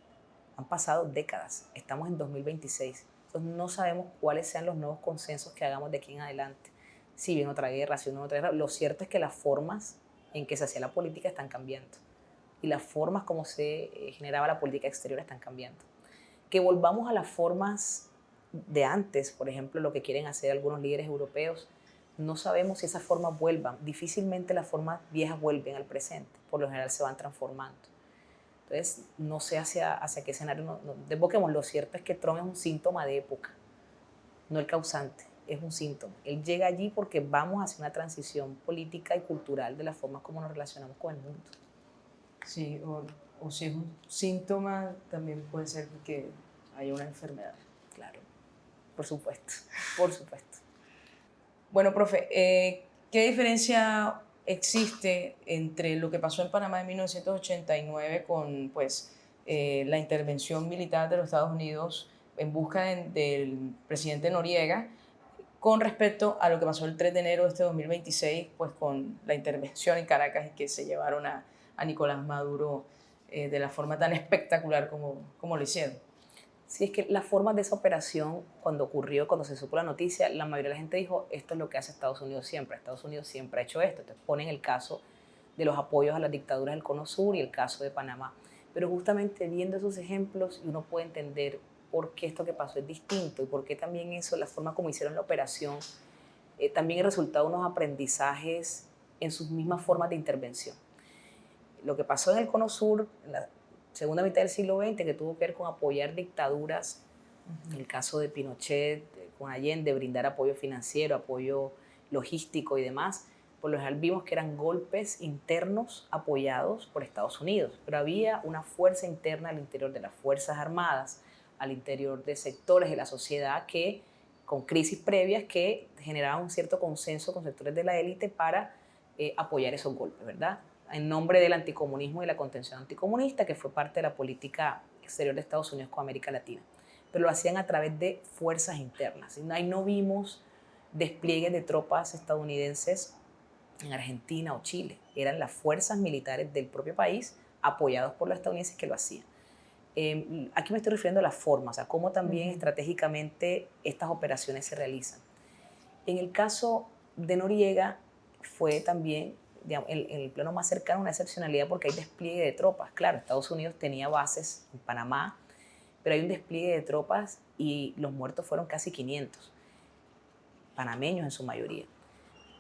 Han pasado décadas, estamos en 2026. Entonces no sabemos cuáles sean los nuevos consensos que hagamos de aquí en adelante. Si viene otra guerra, si no otra guerra. Lo cierto es que las formas en que se hacía la política están cambiando. Y las formas como se generaba la política exterior están cambiando. Que volvamos a las formas de antes, por ejemplo, lo que quieren hacer algunos líderes europeos, no sabemos si esas formas vuelvan. Difícilmente las formas viejas vuelven al presente. Por lo general se van transformando. Entonces, no sé hacia qué escenario nos desboquemos. Lo cierto es que Trump es un síntoma de época, no el causante, es un síntoma. Él llega allí porque vamos hacia una transición política y cultural de las formas como nos relacionamos con el mundo. Sí, o si es un síntoma, también puede ser que haya una enfermedad. Claro, por supuesto, por supuesto. Bueno, profe, ¿qué diferencia existe entre lo que pasó en Panamá en 1989 con pues, la intervención militar de los Estados Unidos en busca del presidente Noriega con respecto a lo que pasó el 3 de enero de este 2026, pues con la intervención en Caracas y que se llevaron a Nicolás Maduro de la forma tan espectacular como lo hicieron? Sí, es que las formas de esa operación, cuando ocurrió, cuando se supo la noticia, la mayoría de la gente dijo, esto es lo que hace Estados Unidos siempre. Estados Unidos siempre ha hecho esto. Entonces ponen el caso de los apoyos a las dictaduras del Cono Sur y el caso de Panamá. Pero justamente viendo esos ejemplos, uno puede entender por qué esto que pasó es distinto y por qué también eso, la forma como hicieron la operación, también el resultado de unos aprendizajes en sus mismas formas de intervención. Lo que pasó en el Cono Sur, en la segunda mitad del siglo XX, que tuvo que ver con apoyar dictaduras, en el caso de Pinochet, con Allende, brindar apoyo financiero, apoyo logístico y demás, por lo general vimos que eran golpes internos apoyados por Estados Unidos, pero había una fuerza interna al interior de las Fuerzas Armadas, al interior de sectores de la sociedad que, con crisis previas, que generaban un cierto consenso con sectores de la élite para apoyar esos golpes, ¿verdad? En nombre del anticomunismo y la contención anticomunista, que fue parte de la política exterior de Estados Unidos con América Latina. Pero lo hacían a través de fuerzas internas. Ahí no vimos despliegues de tropas estadounidenses en Argentina o Chile. Eran las fuerzas militares del propio país, apoyados por los estadounidenses, que lo hacían. Aquí me estoy refiriendo a las formas, a cómo también estratégicamente estas operaciones se realizan. En el caso de Noriega fue también, digamos, en el plano más cercano, una excepcionalidad porque hay despliegue de tropas. Claro, Estados Unidos tenía bases en Panamá, pero hay un despliegue de tropas y los muertos fueron casi 500, panameños en su mayoría.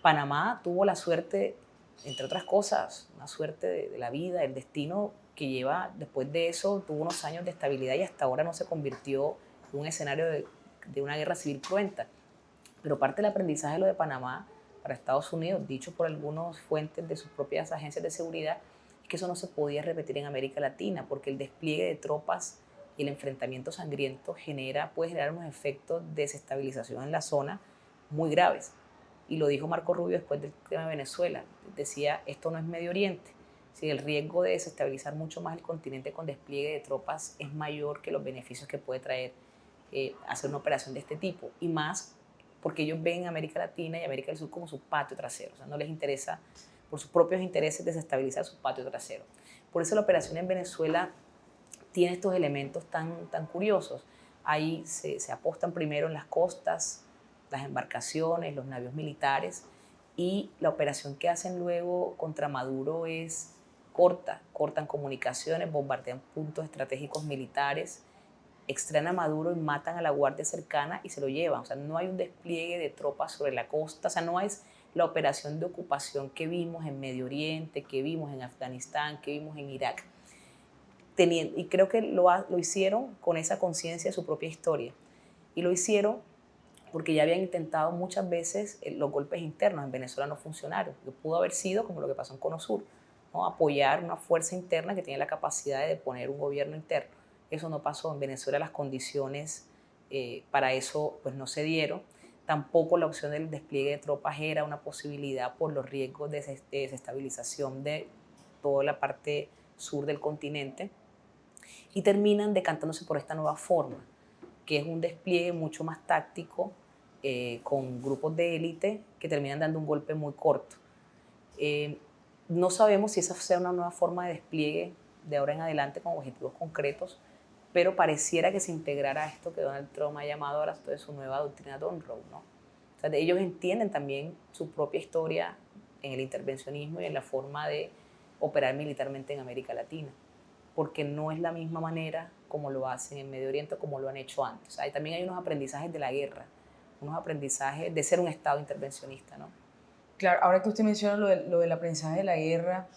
Panamá tuvo la suerte, entre otras cosas, una suerte de la vida, el destino que lleva, después de eso, tuvo unos años de estabilidad y hasta ahora no se convirtió en un escenario de una guerra civil cruenta. Pero parte del aprendizaje de lo de Panamá para Estados Unidos, dicho por algunas fuentes de sus propias agencias de seguridad, es que eso no se podía repetir en América Latina, porque el despliegue de tropas y el enfrentamiento sangriento puede generar unos efectos de desestabilización en la zona muy graves. Y lo dijo Marco Rubio después del tema de Venezuela. Decía, esto no es Medio Oriente. Si el riesgo de desestabilizar mucho más el continente con despliegue de tropas es mayor que los beneficios que puede traer hacer una operación de este tipo. Y más porque ellos ven América Latina y América del Sur como su patio trasero. O sea, no les interesa, por sus propios intereses, desestabilizar su patio trasero. Por eso la operación en Venezuela tiene estos elementos tan curiosos. Ahí se apostan primero en las costas, las embarcaciones, los navíos militares, y la operación que hacen luego contra Maduro es cortan comunicaciones, bombardean puntos estratégicos militares, extraen a Maduro y matan a la guardia cercana y se lo llevan. O sea, no hay un despliegue de tropas sobre la costa, o sea, no es la operación de ocupación que vimos en Medio Oriente, que vimos en Afganistán, que vimos en Irak. y creo que lo hicieron con esa conciencia de su propia historia. Y lo hicieron porque ya habían intentado muchas veces los golpes internos. En Venezuela no funcionaron. Pudo haber sido como lo que pasó en Cono Sur, ¿no? Apoyar una fuerza interna que tiene la capacidad de poner un gobierno interno. Eso no pasó. En Venezuela las condiciones para eso pues, no se dieron. Tampoco la opción del despliegue de tropas era una posibilidad por los riesgos de desestabilización de toda la parte sur del continente. Y terminan decantándose por esta nueva forma, que es un despliegue mucho más táctico, con grupos de élite que terminan dando un golpe muy corto. No sabemos si esa sea una nueva forma de despliegue de ahora en adelante con objetivos concretos, pero pareciera que se integrara a esto que Donald Trump ha llamado ahora de su nueva doctrina Monroe, ¿no? O sea, ellos entienden también su propia historia en el intervencionismo y en la forma de operar militarmente en América Latina, porque no es la misma manera como lo hacen en Medio Oriente o como lo han hecho antes. También hay unos aprendizajes de la guerra, unos aprendizajes de ser un Estado intervencionista, ¿no? Claro, ahora que usted menciona lo del aprendizaje de la guerra,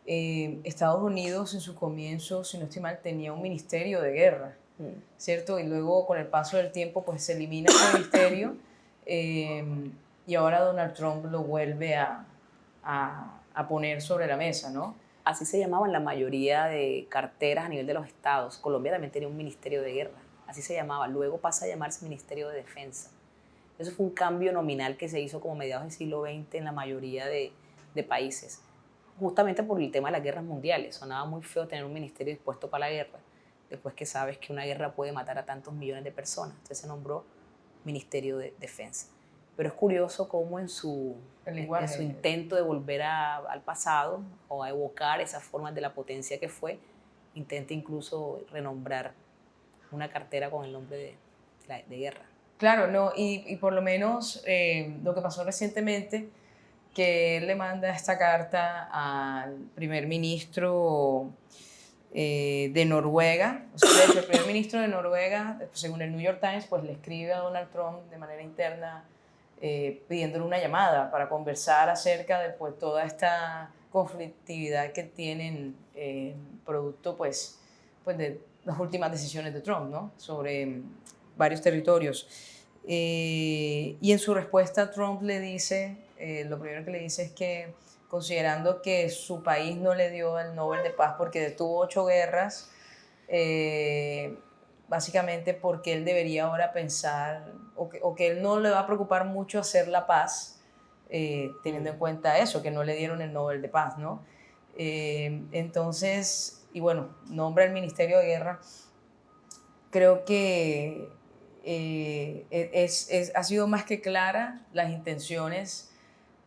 Estados Unidos en su comienzo, si no estoy mal, tenía un ministerio de guerra, ¿cierto? Y luego con el paso del tiempo pues se elimina ese ministerio, y ahora Donald Trump lo vuelve a poner sobre la mesa, ¿no? Así se llamaban la mayoría de carteras a nivel de los estados. Colombia también tenía un ministerio de guerra, así se llamaba. Luego pasa a llamarse Ministerio de Defensa. Eso fue un cambio nominal que se hizo como mediados del siglo XX en la mayoría de países, justamente por el tema de las guerras mundiales. Sonaba muy feo tener un ministerio dispuesto para la guerra, después que sabes que una guerra puede matar a tantos millones de personas. Entonces se nombró Ministerio de Defensa. Pero es curioso cómo en su intento de volver al pasado o a evocar esas formas de la potencia que fue, intenta incluso renombrar una cartera con el nombre de guerra. Claro, no, y por lo menos lo que pasó recientemente, que él le manda esta carta al primer ministro de Noruega. O sea, de hecho, el primer ministro de Noruega, según el New York Times, pues le escribe a Donald Trump de manera interna pidiéndole una llamada para conversar acerca de pues, toda esta conflictividad que tienen producto pues de las últimas decisiones de Trump, ¿no? Sobre varios territorios. Y en su respuesta Trump le dice, lo primero que le dice es que considerando que su país no le dio el Nobel de Paz porque detuvo 8 guerras, básicamente porque él debería ahora pensar, o que él no le va a preocupar mucho hacer la paz, teniendo en cuenta eso, que no le dieron el Nobel de Paz, ¿no? Entonces, y bueno, nombra el Ministerio de Guerra. Creo que ha sido más que clara las intenciones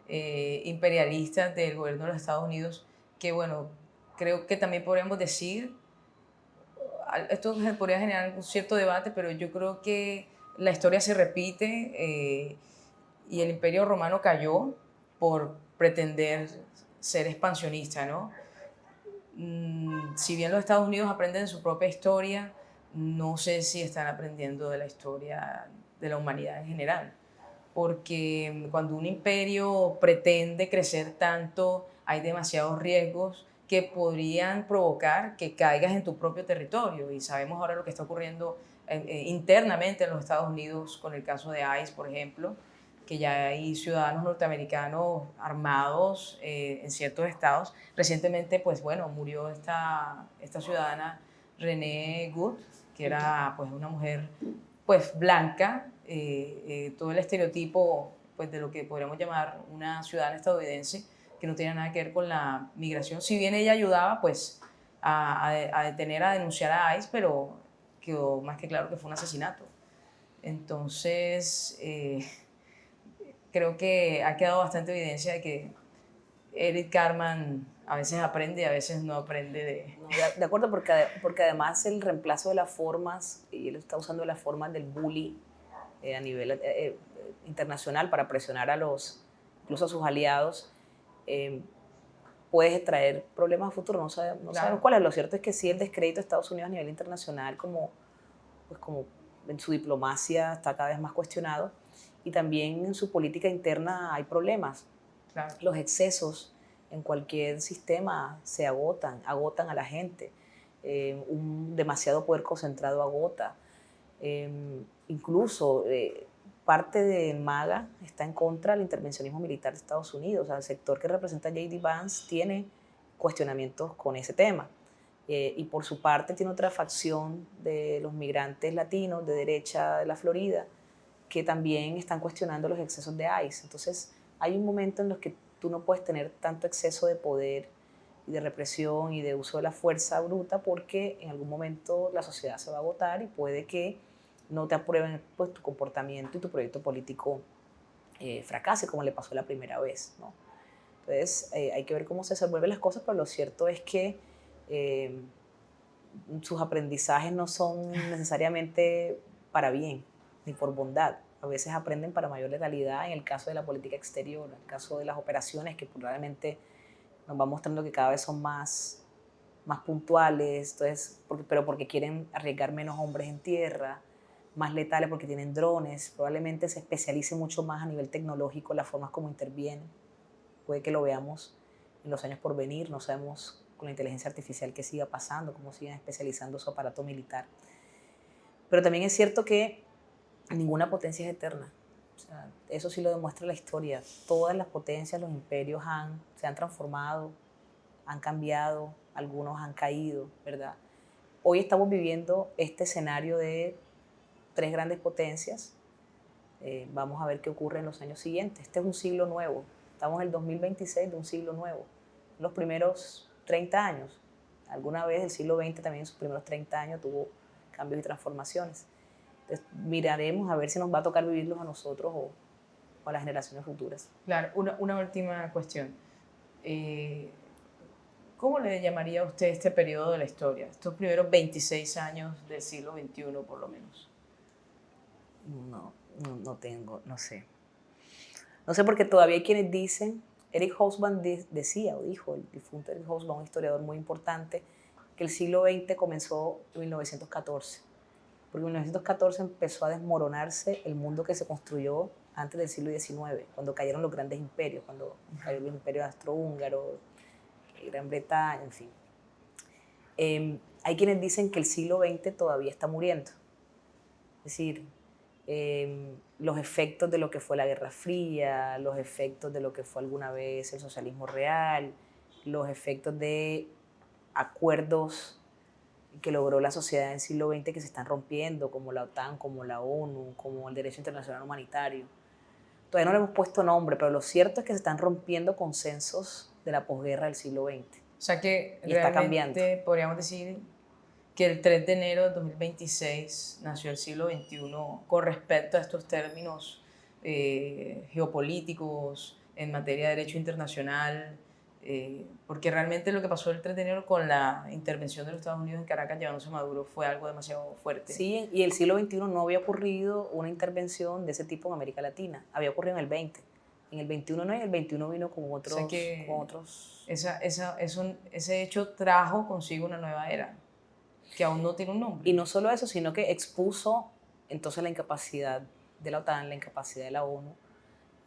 imperialistas del gobierno de los Estados Unidos, que bueno, creo que también podríamos decir, esto podría generar un cierto debate, pero yo creo que la historia se repite y el Imperio Romano cayó por pretender ser expansionista, ¿no? Si bien los Estados Unidos aprenden de su propia historia, no sé si están aprendiendo de la historia de la humanidad en general, porque cuando un imperio pretende crecer tanto, hay demasiados riesgos que podrían provocar que caigas en tu propio territorio, y sabemos ahora lo que está ocurriendo internamente en los Estados Unidos con el caso de ICE, por ejemplo, que ya hay ciudadanos norteamericanos armados en ciertos estados. Recientemente, pues bueno, murió esta ciudadana Renee Good, que era pues una mujer pues blanca, todo el estereotipo pues de lo que podríamos llamar una ciudadana estadounidense, que no tiene nada que ver con la migración. Si bien ella ayudaba pues a detener, a denunciar a ICE, pero quedó más que claro que fue un asesinato. Entonces, creo que ha quedado bastante evidencia de que Eric Cartman a veces aprende y a veces no aprende No, de acuerdo, porque además el reemplazo de las formas, y él está usando las formas del bully a nivel internacional para presionar incluso a sus aliados, puede traer problemas a futuro. No sabemos cuáles. Lo cierto es que sí, el descrédito de Estados Unidos a nivel internacional como en su diplomacia está cada vez más cuestionado, y también en su política interna hay problemas. Claro. Los excesos en cualquier sistema se agotan a la gente. un demasiado poder concentrado agota. Incluso parte de MAGA está en contra del intervencionismo militar de Estados Unidos. O sea, el sector que representa J.D. Vance tiene cuestionamientos con ese tema. Y por su parte tiene otra facción de los migrantes latinos de derecha de la Florida que también están cuestionando los excesos de ICE. Entonces hay un momento en el que tú no puedes tener tanto exceso de poder y de represión y de uso de la fuerza bruta, porque en algún momento la sociedad se va a agotar y puede que no te aprueben, pues, tu comportamiento y tu proyecto político fracase, como le pasó la primera vez, ¿no? Entonces hay que ver cómo se desenvuelven las cosas, pero lo cierto es que sus aprendizajes no son necesariamente para bien ni por bondad. A veces aprenden para mayor letalidad en el caso de la política exterior, en el caso de las operaciones, que probablemente nos va mostrando que cada vez son más puntuales, entonces, pero porque quieren arriesgar menos hombres en tierra, más letales porque tienen drones, probablemente se especialice mucho más a nivel tecnológico las formas como intervienen. Puede que lo veamos en los años por venir, no sabemos con la inteligencia artificial qué siga pasando, cómo siguen especializando su aparato militar. Pero también es cierto que ninguna potencia es eterna. O sea, eso sí lo demuestra la historia. Todas las potencias, los imperios se han transformado, han cambiado, algunos han caído, ¿verdad? Hoy estamos viviendo este escenario de 3 grandes potencias. Vamos a ver qué ocurre en los años siguientes. Este es un siglo nuevo. Estamos en el 2026 de un siglo nuevo. Los primeros 30 años. Alguna vez el siglo XX también en sus primeros 30 años tuvo cambios y transformaciones. Entonces, miraremos a ver si nos va a tocar vivirlos a nosotros o a las generaciones futuras. Claro, una última cuestión. ¿Cómo le llamaría a usted este periodo de la historia? Estos primeros 26 años del siglo XXI, por lo menos. No sé. No sé, porque todavía hay quienes dicen, Eric Hobsbawm decía o dijo, el difunto Eric Hobsbawm, un historiador muy importante, que el siglo XX comenzó en 1914. Porque en 1914 empezó a desmoronarse el mundo que se construyó antes del siglo XIX, cuando cayeron los grandes imperios, cuando cayó el imperio austrohúngaro, Gran Bretaña, en fin. Hay quienes dicen que el siglo XX todavía está muriendo. Es decir, los efectos de lo que fue la Guerra Fría, los efectos de lo que fue alguna vez el socialismo real, los efectos de acuerdos que logró la sociedad en el siglo XX que se están rompiendo, como la OTAN, como la ONU, como el derecho internacional humanitario. Todavía no le hemos puesto nombre, pero lo cierto es que se están rompiendo consensos de la posguerra del siglo XX. O sea que y está cambiando. Podríamos decir que el 3 de enero de 2026 nació el siglo XXI con respecto a estos términos geopolíticos en materia de derecho internacional, porque realmente lo que pasó el 3 de enero con la intervención de los Estados Unidos en Caracas llevándose a Maduro fue algo demasiado fuerte. Sí, y el siglo XXI no había ocurrido una intervención de ese tipo en América Latina, había ocurrido en el 20. En el 21 no, y el 21 vino con otros... O sea que con otros... ese hecho trajo consigo una nueva era, que aún no tiene un nombre. Y no solo eso, sino que expuso entonces la incapacidad de la OTAN, la incapacidad de la ONU,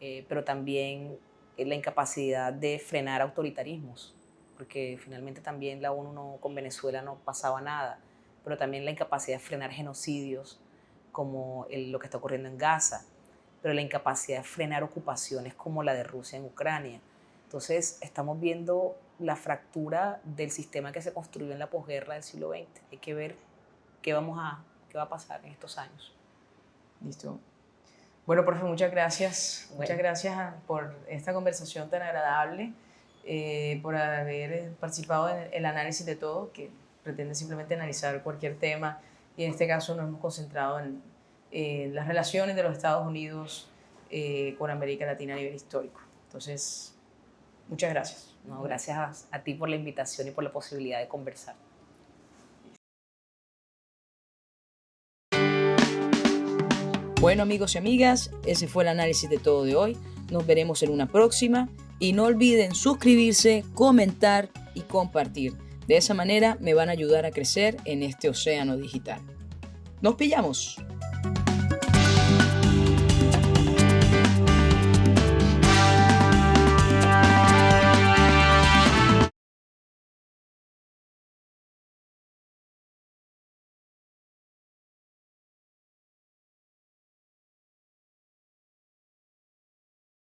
pero también la incapacidad de frenar autoritarismos, porque finalmente también la ONU con Venezuela no pasaba nada, pero también la incapacidad de frenar genocidios como lo que está ocurriendo en Gaza, pero la incapacidad de frenar ocupaciones como la de Rusia en Ucrania. Entonces estamos viendo la fractura del sistema que se construyó en la posguerra del siglo XX. Hay que ver qué va a pasar en estos años. Listo. Bueno, profe, muchas gracias. Bueno. Muchas gracias por esta conversación tan agradable, por haber participado en el análisis de todo, que pretende simplemente analizar cualquier tema, y en este caso nos hemos concentrado en las relaciones de los Estados Unidos con América Latina a nivel histórico. Entonces, muchas gracias. No, gracias a ti por la invitación y por la posibilidad de conversar. Bueno, amigos y amigas, ese fue el análisis de todo de hoy. Nos veremos en una próxima y no olviden suscribirse, comentar y compartir. De esa manera me van a ayudar a crecer en este océano digital. ¡Nos pillamos!